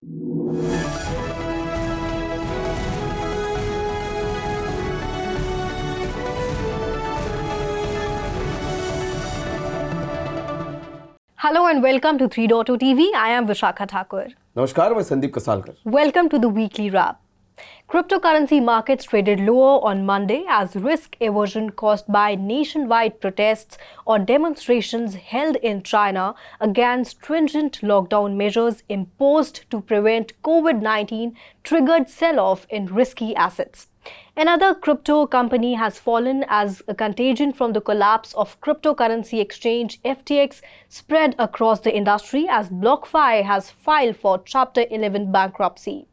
Hello and welcome to 3.0 TV. I am Vishakha Thakur. नमस्कार, मैं Sandeep कसालकर. Welcome to the weekly wrap. Cryptocurrency markets traded lower on Monday as risk aversion caused by nationwide protests or demonstrations held in China against stringent lockdown measures imposed to prevent COVID-19 triggered sell-off in risky assets. Another crypto company has fallen as a contagion from the collapse of cryptocurrency exchange FTX spread across the industry as BlockFi has filed for Chapter 11 bankruptcy.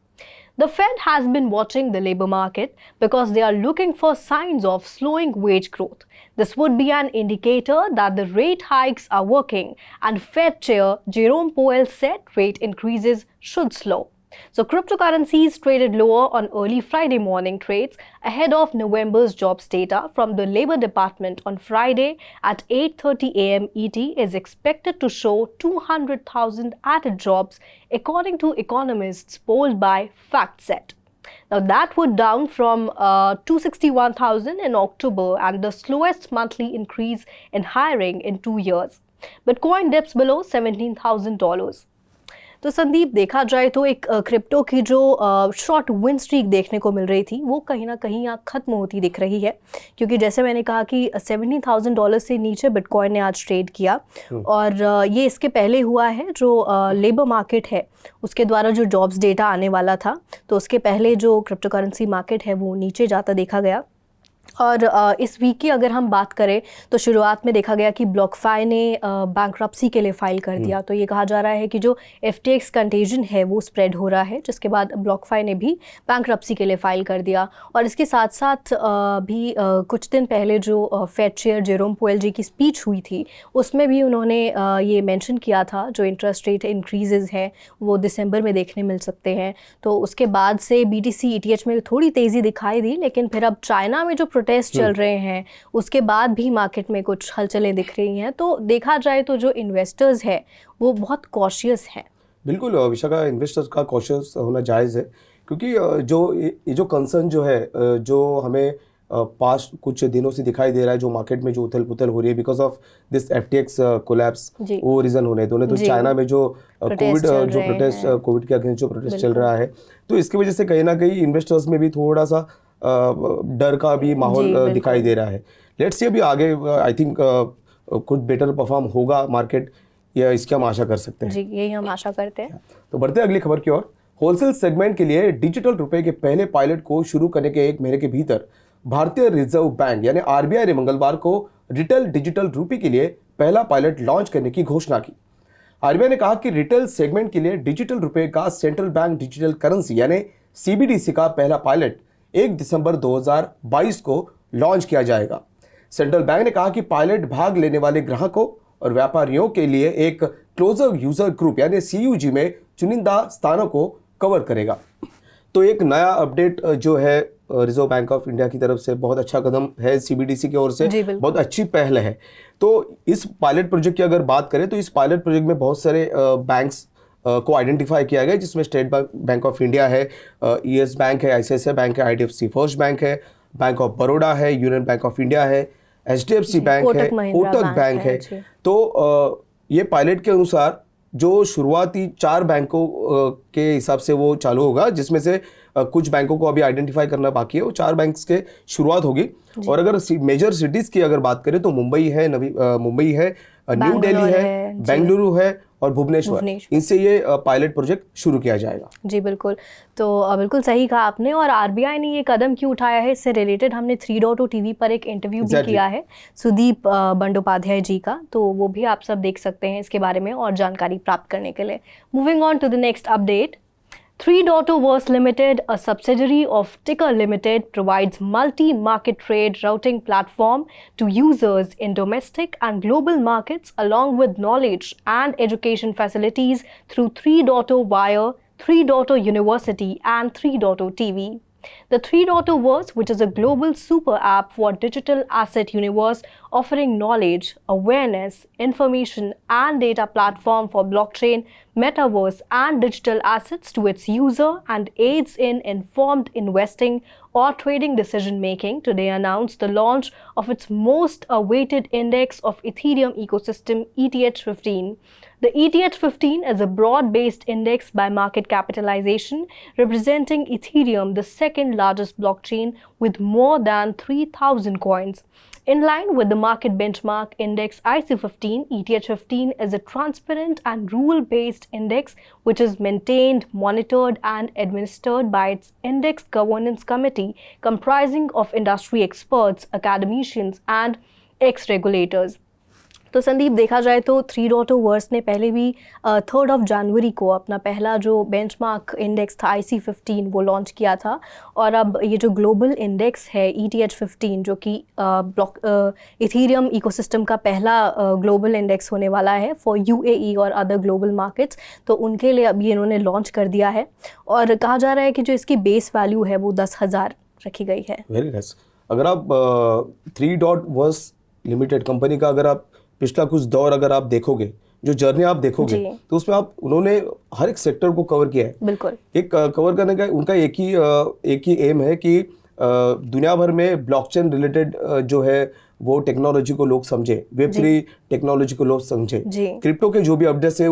The Fed has been watching the labor market because they are looking for signs of slowing wage growth. This would be an indicator that the rate hikes are working, and Fed Chair Jerome Powell said rate increases should slow. So cryptocurrencies traded lower on early Friday morning trades ahead of November's jobs data from the Labor Department on Friday at 8:30 a.m. ET is expected to show 200,000 added jobs according to economists polled by FactSet. Now that would down from 261,000 in October and the slowest monthly increase in hiring in 2 years. Bitcoin dips below $17,000. तो संदीप, देखा जाए तो एक crypto की जो short win streak देखने को मिल रही थी वो कहीं ना कहीं यहाँ ख़त्म होती दिख रही है, क्योंकि जैसे मैंने कहा कि $17,000 से नीचे बिटकॉइन ने आज ट्रेड किया और ये इसके पहले हुआ है जो लेबर मार्केट है उसके द्वारा जो जॉब्स डेटा आने वाला था, तो उसके पहले जो क्रिप्टो करेंसी मार्केट है वो नीचे जाता देखा गया। और इस वीक की अगर हम बात करें तो शुरुआत में देखा गया कि ब्लॉकफाई ने बैंक्रप्सी के लिए फ़ाइल कर दिया, तो ये कहा जा रहा है कि जो FTX कंटेजन है वो स्प्रेड हो रहा है, जिसके बाद ब्लॉकफाई ने भी बैंक्रप्सी के लिए फ़ाइल कर दिया। और इसके साथ साथ भी कुछ दिन पहले जो फेड चेयर जेरोम पोवेल जी की स्पीच हुई थी उसमें भी उन्होंने ये मेंशन किया था जो इंटरेस्ट रेट इंक्रीजेज़ हैं वो दिसंबर में देखने मिल सकते हैं। तो उसके बाद से BTC ETH में थोड़ी तेज़ी दिखाई दी, लेकिन फिर अब चाइना में जो प्रोटेस्ट चल रहे हैं उसके बाद भी मार्केट में कुछ हलचलें दिख रही हैं। तो देखा जाए तो जो इन्वेस्टर्स हैं वो बहुत कॉशियस हैं। बिल्कुल विशाखा, इन्वेस्टर्स का कॉशियस होना जायज़ है, क्योंकि जो कंसर्न जो है जो हमें पास्ट कुछ दिनों से दिखाई दे रहा है, जो मार्केट में जो उथल पुथल हो रही है because of this FTX collapse, वो रीज़न होने दोनों। तो चाइना में जो कोविड के अगेंस्ट जो प्रोटेस्ट चल रहा है, तो इसकी वजह से कहीं ना कहीं इन्वेस्टर्स में भी थोड़ा सा डर का भी माहौल दिखाई दे रहा है। लेट्स सी अभी आगे आई थिंक कुछ बेटर परफॉर्म होगा मार्केट, या इसकी हम आशा कर सकते हैं। जी, यही हम आशा करते हैं। तो बढ़ते हैं अगली खबर की ओर। होलसेल सेगमेंट के लिए डिजिटल रुपए के पहले पायलट को शुरू करने के 1 महीने के भीतर भारतीय रिजर्व बैंक यानी RBI ने मंगलवार को रिटेल डिजिटल रुपए के लिए पहला पायलट लॉन्च करने की घोषणा की। RBI ने कहा कि रिटेल सेगमेंट के लिए डिजिटल रुपए का सेंट्रल बैंक डिजिटल करेंसी यानी CBDC का पहला पायलट 1 दिसंबर 2022 को लॉन्च किया जाएगा। सेंट्रल बैंक ने कहा कि पायलट भाग लेने वाले ग्राहकों और व्यापारियों के लिए एक क्लोजर यूजर ग्रुप यानी CUG में चुनिंदा स्थानों को कवर करेगा। तो एक नया अपडेट जो है रिजर्व बैंक ऑफ इंडिया की तरफ से बहुत अच्छा कदम है, CBDC की ओर से बहुत अच्छी पहल है। तो इस पायलट प्रोजेक्ट की अगर बात करें तो इस पायलट प्रोजेक्ट में बहुत सारे बैंक्स को आइडेंटिफाई किया गया, जिसमें स्टेट बैंक ऑफ इंडिया है, ES बैंक है, ICICI बैंक है, IDFC फर्स्ट बैंक है, बैंक ऑफ बड़ौदा है, यूनियन बैंक ऑफ इंडिया है, HDFC बैंक है, कोटक बैंक है। तो ये पायलट के अनुसार जो शुरुआती 4 बैंकों के हिसाब से वो चालू होगा, जिसमें से कुछ बैंकों को अभी आइडेंटिफाई करना बाकी है, वो 4 बैंक्स के शुरुआत होगी। और अगर मेजर सिटीज़ की अगर बात करें तो मुंबई है, न्यू दिल्ली है, बेंगलुरु है और भुवनेश्वर, इनसे ये पायलट प्रोजेक्ट शुरू किया जाएगा। जी बिल्कुल, तो बिल्कुल सही कहा आपने। और RBI ने ये कदम क्यों उठाया है, इससे रिलेटेड हमने 3.0 TV पर एक इंटरव्यू भी किया है सुदीप बंडोपाध्याय जी का, तो वो भी आप सब देख सकते हैं इसके बारे में और जानकारी प्राप्त करने के लिए। Moving on to the next update. 3.0 Verse Limited, a subsidiary of Ticker Limited, provides multi-market trade routing platform to users in domestic and global markets along with knowledge and education facilities through 3.0 Wire, 3.0 University and 3.0 TV. The 3.0 Verse, which is a global super app for digital asset universe, offering knowledge, awareness, information, and data platform for blockchain, metaverse, and digital assets to its user and aids in informed investing or trading decision making, today announced the launch of its most awaited index of Ethereum ecosystem, ETH15. The ETH15 is a broad-based index by market capitalization, representing Ethereum, the second largest blockchain with more than 3,000 coins. In line with the market benchmark index IC15, ETH15 is a transparent and rule-based index which is maintained, monitored, and administered by its Index Governance Committee, comprising of industry experts, academicians, and ex-regulators. तो संदीप, देखा जाए तो 3.0 verse ने पहले भी 3 जनवरी को अपना पहला जो बेंचमार्क इंडेक्स था IC15 वो लॉन्च किया था, और अब ये जो ग्लोबल इंडेक्स है ETH15 जो कि इथीरियम इकोसिस्टम का पहला ग्लोबल इंडेक्स होने वाला है फॉर UAE और अदर ग्लोबल मार्केट्स, तो उनके लिए अभी इन्होंने लॉन्च कर दिया है। और कहा जा रहा है कि जो इसकी बेस वैल्यू है वो 10,000 रखी गई है। Very nice. अगर आप 3.वर्स लिमिटेड कंपनी का अगर आप पिछला कुछ दौर अगर आप देखोगे, जो जर्नी आप देखोगे, तो उसमें उन्होंने हर एक सेक्टर को कवर किया है। बिल्कुल। एक कवर करने का उनका एक ही एम है कि दुनिया भर में ब्लॉकचेन रिलेटेड जो है वो टेक्नोलॉजी को लोग समझे, वेब3 टेक्नोलॉजी को लोग समझे, क्रिप्टो के जो भी अपडेट्स है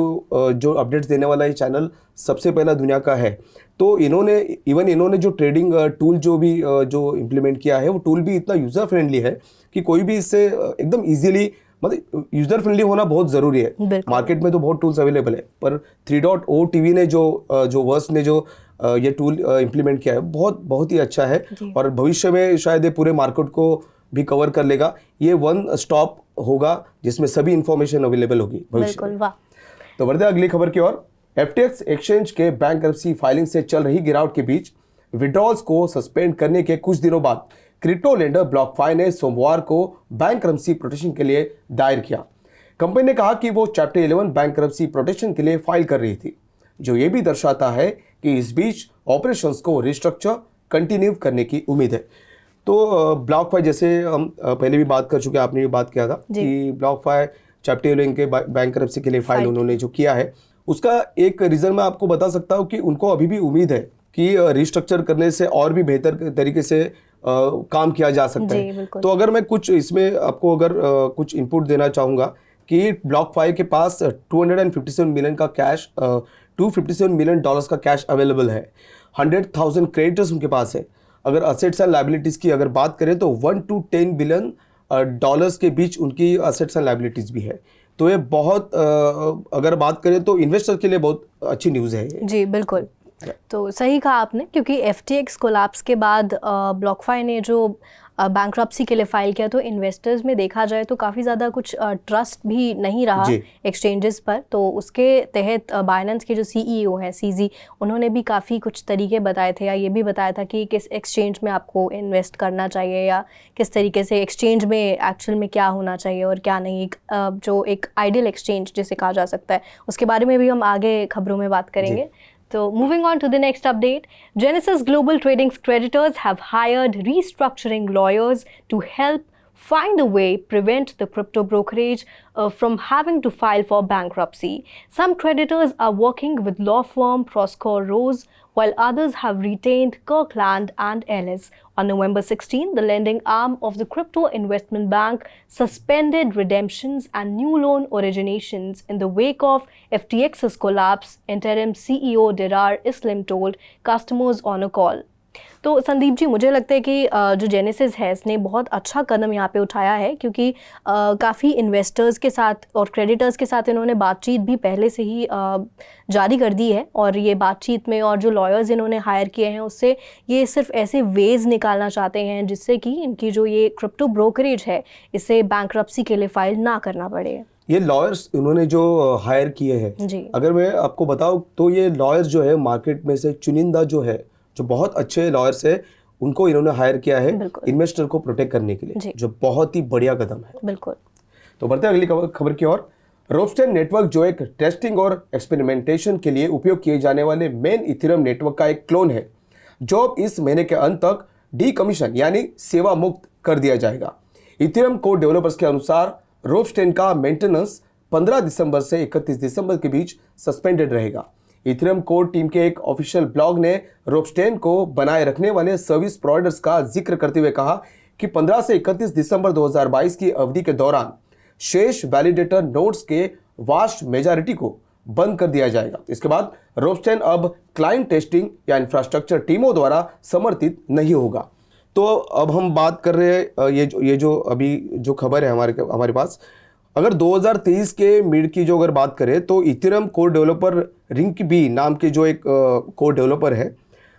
जो अपडेट्स देने वाला ये चैनल सबसे पहला दुनिया का है। तो इन्होंने जो ट्रेडिंग टूल जो इम्प्लीमेंट किया है वो टूल भी इतना यूज़र फ्रेंडली है कि कोई भी इससे एकदम ईजिली, मतलब यूजर फ्रेंडली होना बहुत जरूरी है। मार्केट में तो बहुत टूल्स अवेलेबल है, पर 3.0 टीवी ने जो वर्स ने जो ये टूल इम्प्लीमेंट किया है बहुत ही अच्छा है, और भविष्य में शायद ये पूरे मार्केट को भी कवर कर लेगा। ये वन स्टॉप होगा जिसमें सभी इंफॉर्मेशन अवेलेबल होगी भविष्य में। तो बढ़ते अगली खबर की ओर। FTX एक्सचेंज के बैंक्रप्सी फाइलिंग से चल रही गिरावट के बीच विड्रॉल्स को सस्पेंड करने के कुछ दिनों बाद क्रिप्टो लेंडर BlockFi ने सोमवार को बैंक्रप्सी प्रोटेक्शन के लिए दायर किया। कंपनी ने कहा कि वो चैप्टर 11 बैंक्रप्सी प्रोटेक्शन के लिए फाइल कर रही थी, जो ये भी दर्शाता है कि इस बीच ऑपरेशंस को रिस्ट्रक्चर कंटिन्यू करने की उम्मीद है। तो BlockFi, जैसे हम पहले भी बात कर चुके हैं, आपने भी बात किया था कि BlockFi चैप्टर 11 के बैंक्रप्सी के लिए फाइल उन्होंने जो किया है, उसका एक रीज़न मैं आपको बता सकता हूँ कि उनको अभी भी उम्मीद है कि रिस्ट्रक्चर करने से और भी बेहतर तरीके से काम किया जा सकता है। तो अगर मैं कुछ इसमें आपको अगर कुछ इनपुट देना चाहूँगा कि BlockFi के पास 257 मिलियन का कैश, $257 मिलियन का कैश अवेलेबल है। 100,000 क्रेडिटर्स उनके पास है। अगर असेट्स एंड लायबिलिटीज़ की अगर बात करें तो 1 to 10 बिलियन डॉलर्स के बीच उनकी असेट्स एंड लायबिलिटीज़ भी है। तो ये बहुत अगर बात करें तो इन्वेस्टर के लिए बहुत अच्छी न्यूज़ है। जी बिल्कुल, तो सही कहा आपने, क्योंकि FTX कोलैप्स के बाद BlockFi ने जो बैंक्रप्सी के लिए फाइल किया, तो इन्वेस्टर्स में देखा जाए तो काफ़ी ज़्यादा कुछ ट्रस्ट भी नहीं रहा एक्सचेंजेस पर। तो उसके तहत बाइनेंस के जो CEO हैं CZ, उन्होंने भी काफ़ी कुछ तरीके बताए थे, या ये भी बताया था कि किस एक्सचेंज में आपको इन्वेस्ट करना चाहिए, या किस तरीके से एक्सचेंज में एक्चुअल में क्या होना चाहिए और क्या नहीं, जो एक आइडियल एक्सचेंज जिसे कहा जा सकता है, उसके बारे में भी हम आगे खबरों में बात करेंगे। So moving on to the next update, Genesis Global Trading's creditors have hired restructuring lawyers to help find a way prevent the crypto brokerage from having to file for bankruptcy. Some creditors are working with law firm Proskauer Rose, while others have retained Kirkland and Ellis. On November 16, the lending arm of the crypto investment bank suspended redemptions and new loan originations in the wake of FTX's collapse, interim CEO Dirar Islam told customers on a call. तो संदीप जी, मुझे लगता है कि जो genesis है इसने बहुत अच्छा कदम यहाँ पे उठाया है, क्योंकि काफ़ी इन्वेस्टर्स के साथ और क्रेडिटर्स के साथ इन्होंने बातचीत भी पहले से ही जारी कर दी है, और ये बातचीत में और जो लॉयर्स इन्होंने हायर किए हैं उससे ये सिर्फ ऐसे वेज निकालना चाहते हैं जिससे कि इनकी जो ये क्रिप्टो ब्रोकरेज है इसे बैंक्रप्सी के लिए फाइल ना करना पड़े। ये लॉयर्स उन्होंने जो हायर किए हैं, अगर मैं आपको बताऊँ तो ये लॉयर्स जो है मार्केट में से चुनिंदा जो बहुत अच्छे लॉयर्स है, उनको इन्होंने हायर किया है इन्वेस्टर को प्रोटेक्ट करने के लिए, जो बहुत ही बढ़िया कदम है। बिल्कुल। तो बढ़ते हैं अगली खबर की ओर। रोपस्टेन नेटवर्क, जो एक टेस्टिंग और एक्सपेरिमेंटेशन के लिए उपयोग किए जाने वाले मेन इथेरियम नेटवर्क का एक क्लोन है, जो अब इस महीने के अंत तक डीकमीशन यानी सेवा मुक्त कर दिया जाएगा। इथेरियम कोड डेवलपर्स के अनुसार रोपस्टेन का मेंटेनेंस 15 दिसंबर से 31 दिसंबर के बीच सस्पेंडेड रहेगा। इथेरियम कोड टीम के एक ऑफिशियल ब्लॉग ने रोपस्टेन को बनाए रखने वाले सर्विस प्रोवाइडर्स का जिक्र करते हुए कहा कि 15 से 31 दिसंबर 2022 की अवधि के दौरान शेष वैलिडेटर नोड्स के वास्ट मेजॉरिटी को बंद कर दिया जाएगा। इसके बाद रोपस्टेन अब क्लाइंट टेस्टिंग या इंफ्रास्ट्रक्चर टीमों द्वारा समर्थित नहीं होगा। तो अब हम बात कर रहे हैं ये जो अभी जो खबर है हमारे पास, अगर 2023 के मिड की जो अगर बात करें तो इथेरियम कोड डेवलपर रिंकबी नाम के जो एक कोड डेवलपर है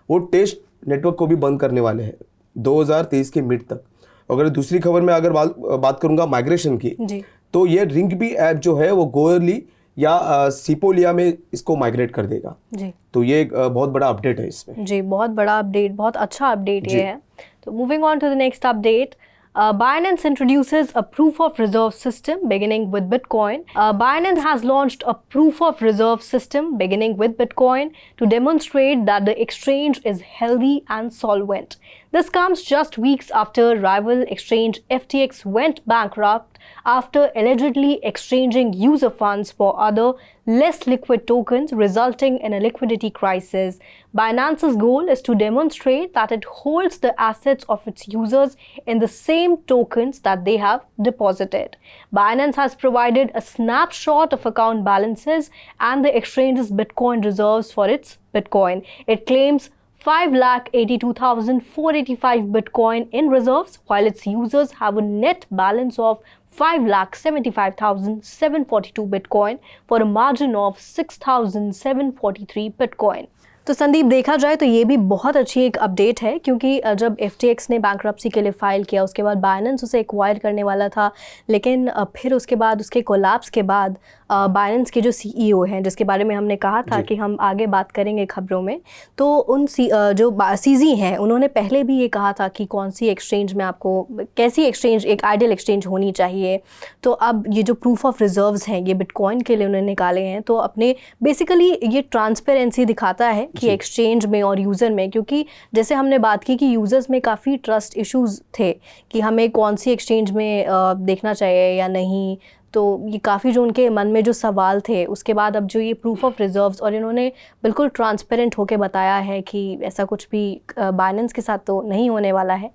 वो टेस्ट नेटवर्क को भी बंद करने वाले हैं 2023 के मिड तक। अगर दूसरी खबर में अगर बात करूंगा माइग्रेशन की जी। तो ये रिंकबी ऐप जो है वो गोयरली या सिपोलिया में इसको माइग्रेट कर देगा जी। तो ये एक बहुत बड़ा अपडेट है इसमें जी, बहुत बड़ा अपडेट, बहुत अच्छा अपडेट ये है। तो moving on to the next update, Binance introduces a proof of reserve system beginning with Bitcoin. Binance has launched a proof of reserve system beginning with Bitcoin to demonstrate that the exchange is healthy and solvent. This comes just weeks after rival exchange FTX went bankrupt after allegedly exchanging user funds for other less liquid tokens, resulting in a liquidity crisis. Binance's goal is to demonstrate that it holds the assets of its users in the same tokens that they have deposited. Binance has provided a snapshot of account balances and the exchange's Bitcoin reserves for its Bitcoin. It claims 5,82,485 Bitcoin in reserves, while its users have a net balance of 5,75,742 Bitcoin for a margin of 6,743 Bitcoin. तो संदीप, देखा जाए तो ये भी बहुत अच्छी एक update है, क्योंकि जब FTX ने बैंक्रप्सी के लिए फ़ाइल किया उसके बाद बाइनेंस उसे एक्वायर करने वाला था, लेकिन फिर उसके बाद उसके कोलैप्स के बाद बाइनेंस के जो CEO हैं, जिसके बारे में हमने कहा था कि हम आगे बात करेंगे खबरों में, तो उन जो CZ हैं उन्होंने पहले भी ये कहा था कि कौन सी एक्सचेंज में आपको कैसी एक्सचेंज एक आइडियल एक्सचेंज होनी चाहिए। तो अब ये जो प्रूफ ऑफ रिजर्व्स हैं ये बिटकॉइन के लिए उन्होंने निकाले हैं, तो अपने बेसिकली ये ट्रांसपेरेंसी दिखाता है कि एक्सचेंज में और यूज़र में, क्योंकि जैसे हमने बात की कि यूज़र्स में काफ़ी ट्रस्ट इश्यूज़ थे कि हमें कौन सी एक्सचेंज में देखना चाहिए या नहीं, तो ये काफ़ी जो उनके मन में जो सवाल थे, उसके बाद अब जो ये प्रूफ ऑफ रिजर्व्स और इन्होंने बिल्कुल ट्रांसपेरेंट होकर बताया है कि ऐसा कुछ भी बाइनेंस के साथ तो नहीं होने वाला है,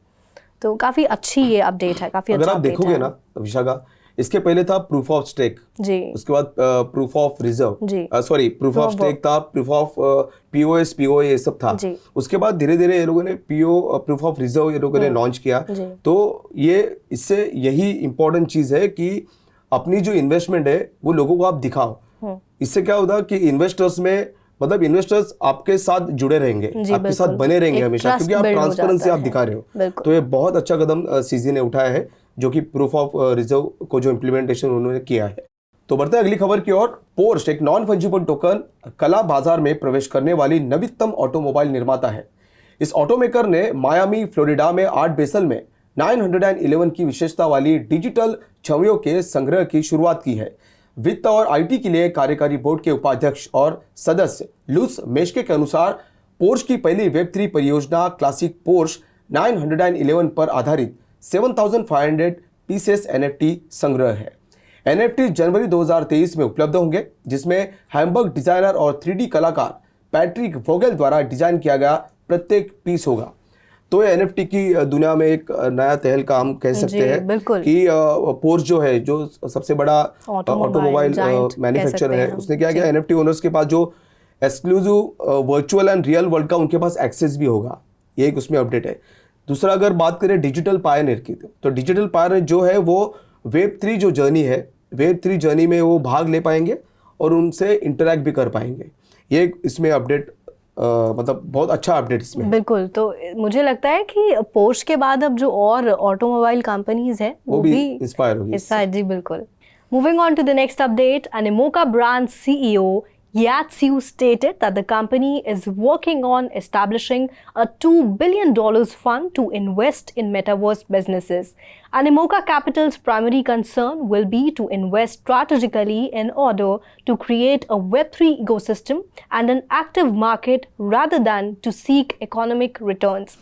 तो काफ़ी अच्छी ये अपडेट है, काफ़ी अच्छा। अगर आप देखोगे ना विशाखा, इसके पहले था प्रूफ ऑफ स्टेक जी, उसके बाद प्रूफ ऑफ रिजर्व जी, सॉरी प्रूफ ऑफ स्टेक था, प्रूफ ऑफ POS POA ये सब था जी। उसके बाद धीरे धीरे ये लोगों ने प्रूफ ऑफ रिजर्व ये लोगों ने लॉन्च किया। तो ये इससे यही इंपॉर्टेंट चीज है कि अपनी जो इन्वेस्टमेंट है वो लोगों को आप दिखाओ। इससे क्या होता कि इन्वेस्टर्स में मतलब इन्वेस्टर्स आपके साथ जुड़े रहेंगे, आपके साथ बने रहेंगे हमेशा, क्योंकि आप ट्रांसपेरेंसी आप दिखा रहे हो। तो ये बहुत अच्छा कदम CZ ने उठाया है, जो कि प्रूफ ऑफ रिजर्व को जो इम्प्लीमेंटेशन उन्होंने किया है। तो बढ़ते हैं अगली खबर की ओर। पोर्श एक नॉन फंजिबल टोकन कला बाजार में प्रवेश करने वाली नवीनतम ऑटोमोबाइल निर्माता है। इस ऑटोमेकर ने मायामी फ्लोरिडा में आर्ट बेसल में 911 की विशेषता वाली डिजिटल छवियों के संग्रह की शुरुआत की है। वित्त और IT के लिए कार्यकारी बोर्ड के उपाध्यक्ष और सदस्य लुस मेश्के के अनुसार पोर्श की पहली वेब3 परियोजना क्लासिक पोर्श 911 पर आधारित 7,500 पीसेस NFT संग्रह है। NFT जनवरी 2023 में उपलब्ध होंगे, जिसमें हैम्बर्ग डिजाइनर और 3D कलाकार पैट्रिक वोगेल द्वारा डिजाइन किया गया प्रत्येक पीस होगा। तो ये NFT की दुनिया में एक नया तहलका हम कह सकते हैं कि पोर्श जो है, जो सबसे बड़ा ऑटोमोबाइल मैन्युफैक्चरर है, उसने क्या किया, NFT ओनर्स के पास जो exclusive virtual and real world का उनके पास एक्सेस भी होगा, ये एक उसमें अपडेट है। दूसरा अगर बात करें डिजिटल पायनियर की, तो डिजिटल पायनियर जो है वो Web3 जो जर्नी है, Web3 जर्नी में वो भाग ले पाएंगे और उनसे इंटरैक्ट भी कर पाएंगे। ये इसमें अपडेट मतलब बहुत अच्छा अपडेट इसमें। बिल्कुल, तो मुझे लगता है कि पोर्श के बाद अब जो और ऑटोमोबाइल कंपनीज हैं वो भी इंस्पायर होगी जी, बिल्कुल। Moving on to the next update, Animoca brand CEO Yatsu stated that the company is working on establishing a $2 billion fund to invest in metaverse businesses. Animoca Capital's primary concern will be to invest strategically in order to create a Web3 ecosystem and an active market rather than to seek economic returns.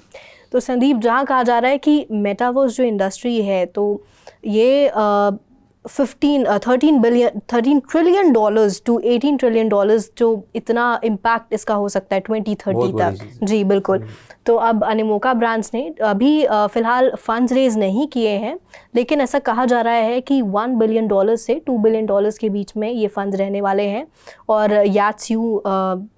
तो संदीप, जहाँ कहा जा रहा है कि metaverse जो industry है तो ये 13 trillion dollars to 18 trillion dollars जो इतना इम्पैक्ट इसका हो सकता है 2030 तक। जी बिल्कुल। तो अब अनिमोका ब्रांड्स ने अभी फिलहाल फंड्स रेज नहीं किए हैं, लेकिन ऐसा कहा जा रहा है कि $1 बिलियन से $2 बिलियन के बीच में ये फंड्स रहने वाले हैं। और यात्स्यू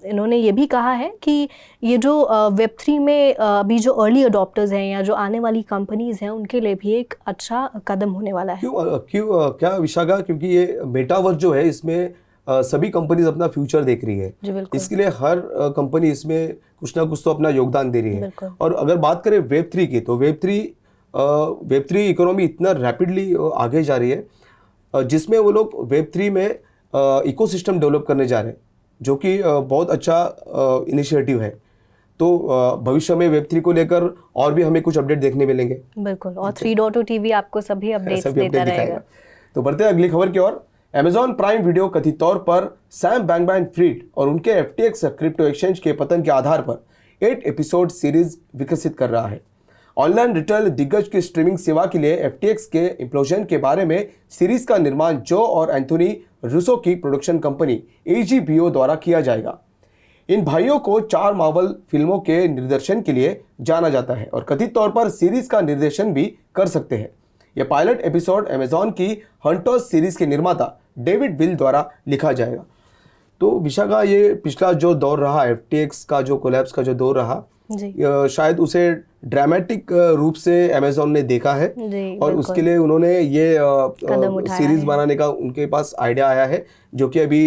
इन्होंने ये भी कहा है कि ये जो वेब3 में अभी जो अर्ली अडॉप्टर्स हैं या जो आने वाली कंपनीज हैं उनके लिए भी एक अच्छा कदम होने वाला है। क्यों क्या विशाखा? क्योंकि ये मेटावर्स जो है इसमें सभी कंपनीज अपना फ्यूचर देख रही है। इसके लिए हर कंपनी इसमें कुछ ना कुछ तो अपना योगदान दे रही है। और अगर बात करें वेब3 की, तो वेब3 इकोनॉमी इतना रैपिडली आगे जा रही है जिसमें वो लोग वेब3 में इकोसिस्टम डेवलप करने जा रहे हैं, जो कि बहुत अच्छा इनिशिएटिव है। तो भविष्य में वेब3 को लेकर और भी हमें कुछ अपडेट देखने मिलेंगे। बिल्कुल, और 3.0 टीवी आपको सभी अपडेट्स देता रहेगा। तो बढ़ते हैं अगली खबर की ओर। Amazon प्राइम वीडियो कथित तौर पर सैम बैंकमैन-फ्रिड और उनके FTX क्रिप्टो एक्सचेंज के पतन के आधार पर 8 एपिसोड सीरीज विकसित कर रहा है। ऑनलाइन रिटेल दिग्गज की स्ट्रीमिंग सेवा के लिए FTX के इम्प्लोजन के बारे में सीरीज का निर्माण जो और एंथोनी रूसो की प्रोडक्शन कंपनी AGBO द्वारा किया जाएगा। इन भाइयों को 4 मार्वल फिल्मों के निर्देशन के लिए जाना जाता है और कथित तौर पर सीरीज का निर्देशन भी कर सकते हैं। यह पायलट एपिसोड अमेजॉन की हंटर्स सीरीज के निर्माता डेविड विल द्वारा लिखा जाएगा। तो विशाखा, ये पिछला जो दौर रहा FTX का, जो कोलैप्स का जो दौर रहा, शायद उसे ड्रामेटिक रूप से अमेजॉन ने देखा है और उसके लिए उन्होंने ये सीरीज बनाने का उनके पास आइडिया आया है, जो कि अभी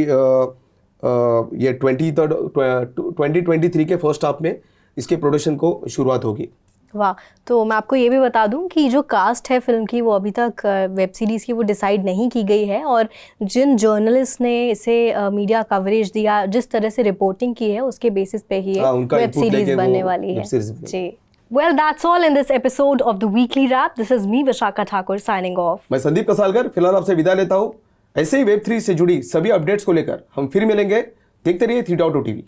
ये 2023 के फर्स्ट हाफ में इसके प्रोडक्शन को शुरुआत होगी। वाह। तो मैं आपको ये भी बता दूं कि जो कास्ट है फिल्म की वो अभी तक वेब सीरीज़ की वो डिसाइड नहीं की गई है, और जिन जर्नलिस्ट ने इसे मीडिया कवरेज दिया, जिस तरह से रिपोर्टिंग की है, उसके बेसिस पे ही वेब सीरीज बनने वाली है। जी। Well, that's all in this episode of the Weekly Wrap. This is me, Vishaka Thakur, signing off. मैं संदीप कसालकर फिलहाल आपसे विदा लेता हूँ। ऐसे ही वेब3 से जुड़ी सभी अपडेट्स को लेकर हम फिर मिलेंगे। देखते रहिए 3.0 टीवी।